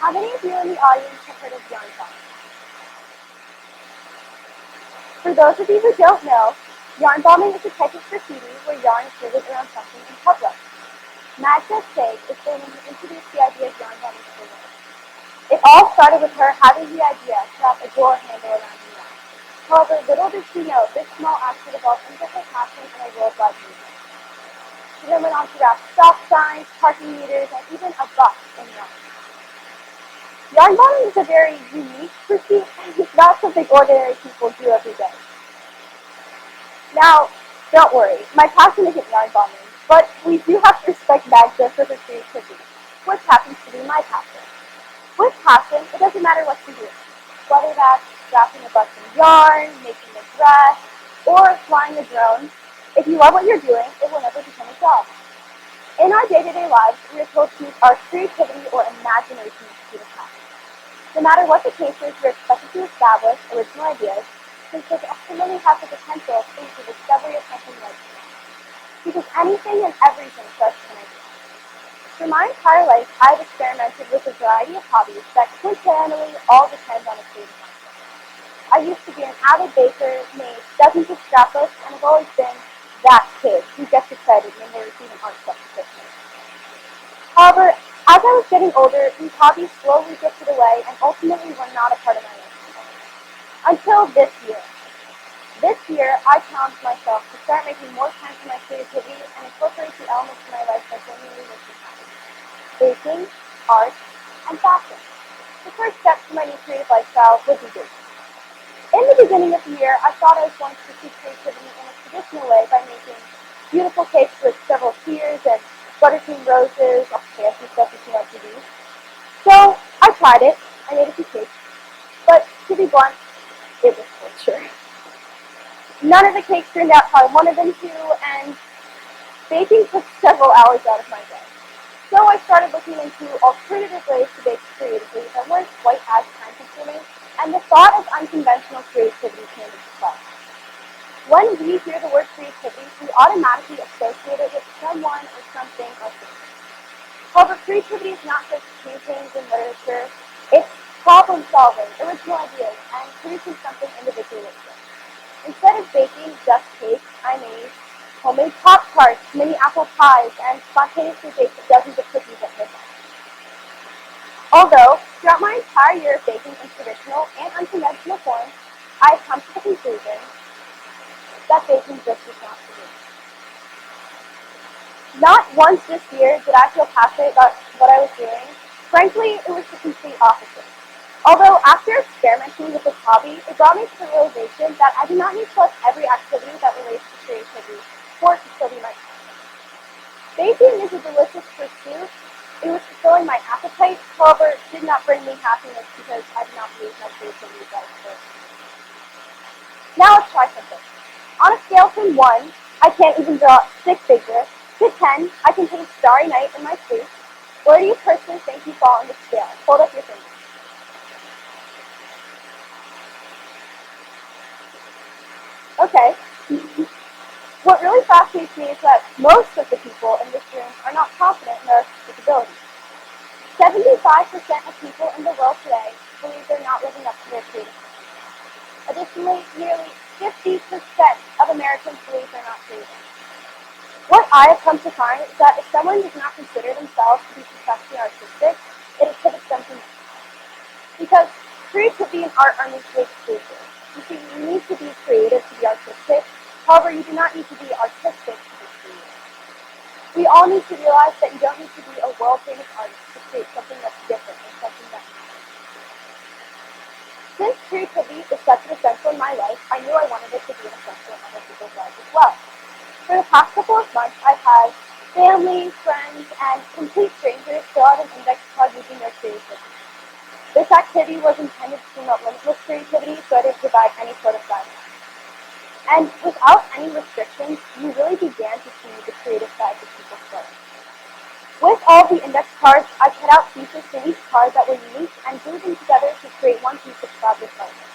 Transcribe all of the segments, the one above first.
How many of you in the audience have heard of yarn bombing? For those of you who don't know, yarn bombing is a type of graffiti where yarn is written around something in public. Magda Sage is the woman who introduced the idea of yarn bombing to the world. It all started with her having the idea to wrap a door handle around the yarn. However, little did she know this small act would evolve into her passion in a worldwide movement. She then went on to wrap stop signs, parking meters, and even a bus in yarn. Yarn bombing is a very unique pursuit, and it's not something ordinary people do every day. Now, don't worry, my passion isn't yarn bombing, but we do have to respect Magda for her creativity, which happens to be my passion. With passion, it doesn't matter what you do, whether that's wrapping a bus in yarn, making a dress, or flying a drone. If you love what you're doing, it will never become a job. In our day-to-day lives, we are told to use our creativity or imagination to pursue the passion. No matter what the case is, you're expected to establish original ideas, since they ultimately have the potential to lead to the discovery of something like this. Because anything and everything starts with an idea. For my entire life, I've experimented with a variety of hobbies that coincidentally all depend on a creative mindset. I used to be an avid baker, made dozens of scrapbooks, and have always been that kid who gets excited when they receive an art stuff for Christmas. However, as I was getting older, these hobbies slowly drifted away and ultimately were not a part of my life anymore. Until this year. This year, I challenged myself to start making more time for my creativity and incorporate the elements in my life that genuinely make me happy. Baking, art, and fashion. The first step to my new creative lifestyle would be baking. In the beginning of the year, I thought I was going to pursue creativity in a traditional way by making beautiful cakes with several tiers and buttercream roses, all fancy stuff you see on TV. So I tried it. I made a few cakes. But to be blunt, it was torture. None of the cakes turned out how I wanted them to, and baking took several hours out of my day. So I started looking into alternative ways to bake creatively that weren't quite as time-consuming, and the thought of unconventional creativity came into play. When we hear the word creativity, we automatically associate it with someone or something artistic. However, creativity is not just paintings and literature, it's problem solving, original ideas, and producing something individualistic. Instead of baking just cakes, I made homemade Pop-Tarts, mini apple pies, and spontaneously baked dozens of cookies at midnight. Although, throughout my entire year of baking in traditional and unconventional forms, I have come to the conclusion that baking just was not for me. Not once this year did I feel passionate about what I was doing. Frankly, it was the complete opposite. Although after experimenting with this hobby, it brought me to the realization that I do not need to like every activity that relates to creativity for it to still be my passion. Baking is a delicious pursuit. It was fulfilling my appetite, however, it did not bring me happiness because I did not believe my creativity was good. Now let's try something. On a scale from 1, I can't even draw stick figure, to 10, I can put a starry night in my sleep. Where do you personally think you fall on the scale? Hold up your fingers. Okay. What really fascinates me is that most of the people in this room are not confident in their artistic abilities. 75% of people in the world today believe they're not living up to their creative potential. Additionally, nearly 50% of Americans believe they're not creative. What I have come to find is that if someone does not consider themselves to be successfully artistic, it inhibits them from it. Because creativity and art are mutually exclusive. You see, you need to be creative to be artistic. However, you do not need to be artistic to be creative. We all need to realize that you don't need to be a world-famous artist to create something that's different and something that matters. Since creativity is such an essential in my life, I knew I wanted it to be an essential in other people's lives as well. For the past couple of months, I've had family, friends, and complete strangers fill out an index card using their creativity. This activity was intended to promote limitless creativity, so I didn't provide any sort of guidelines. And without any restrictions, you really began to see the creative sides of people's work. With all the index cards, I cut out pieces from each card that were unique and glued them together to create one piece of fabulous artwork,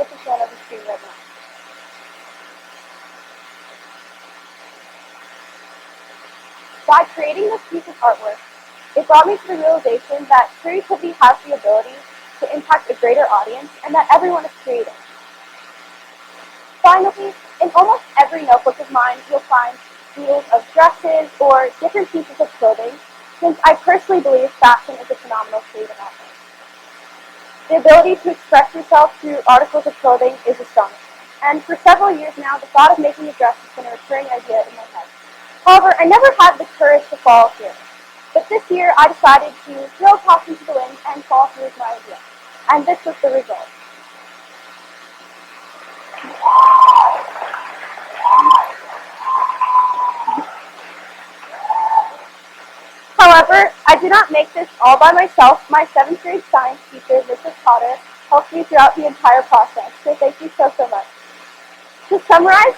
which is shown on the screen right now. By creating this piece of artwork, It brought me to the realization that creativity has the ability to impact a greater audience and that everyone is creative. Finally, in almost every notebook of mine, you'll find doodles of dresses or different pieces of clothing, since I personally believe fashion is a phenomenal creative outlet. The ability to express yourself through articles of clothing is astonishing, and for several years now, the thought of making a dress has been a recurring idea in my head. However, I never had the courage to follow through. But this year, I decided to throw caution to the wind and follow through with my idea. And this was the result. However, I did not make this all by myself. My 7th grade science teacher, Mrs. Potter, helped me throughout the entire process. So thank you so much. To summarize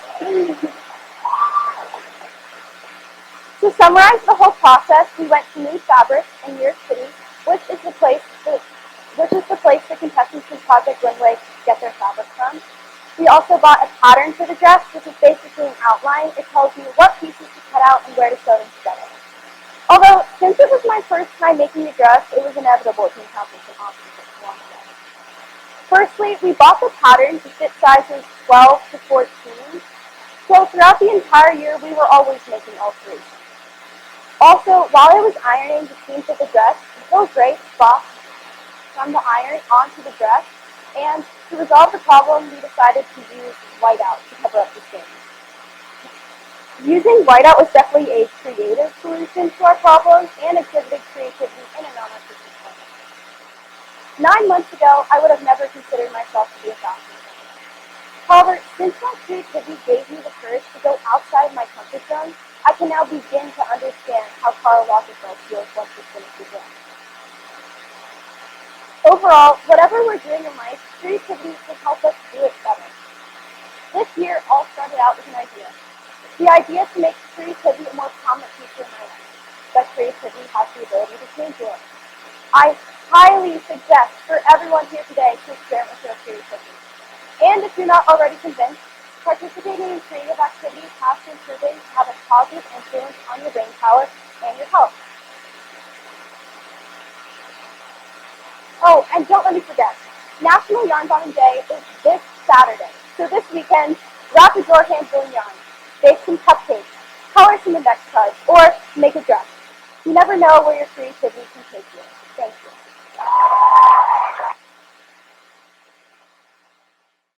the whole process, we went to New Fabrics in New York City, which is the place the contestants in Project Runway get their fabric from. We also bought a pattern for the dress, which is basically an outline. It tells you what pieces to cut out and where to sew instead of. Although, since it was my first time making a dress, it was inevitable to encounter some obstacles along the way. Firstly, we bought the pattern to fit sizes 12 to 14, so throughout the entire year, we were always making alterations. Also, while I was ironing the seams of the dress, those rays dropped from the iron onto the dress, and to resolve the problem, we decided to use whiteout to cover up the stains. Using whiteout was definitely a creative solution to our problem and exhibited creativity in a non-artistic way. 9 months ago, I would have never considered myself to be a fashion designer. However, since my creativity gave me the courage to go outside my comfort zone, I can now begin to understand how Karl Lagerfeld feels once he finishes it. Overall, whatever we're doing in life, creativity can help us do it better. This year all started out with an idea. The idea to make creativity a more prominent feature in my life. That creativity has the ability to change your life. I highly suggest for everyone here today to experiment with their creativity. And if you're not already convinced, participating in creative activities has been proven to have a positive influence on your brain power and your health. Oh, and don't let me forget, National Yarn Bonding Day is this Saturday. So this weekend, wrap a door handful in yarn, bake some cupcakes, color some index cards, or make a dress. You never know where your creativity can take you. Thank you.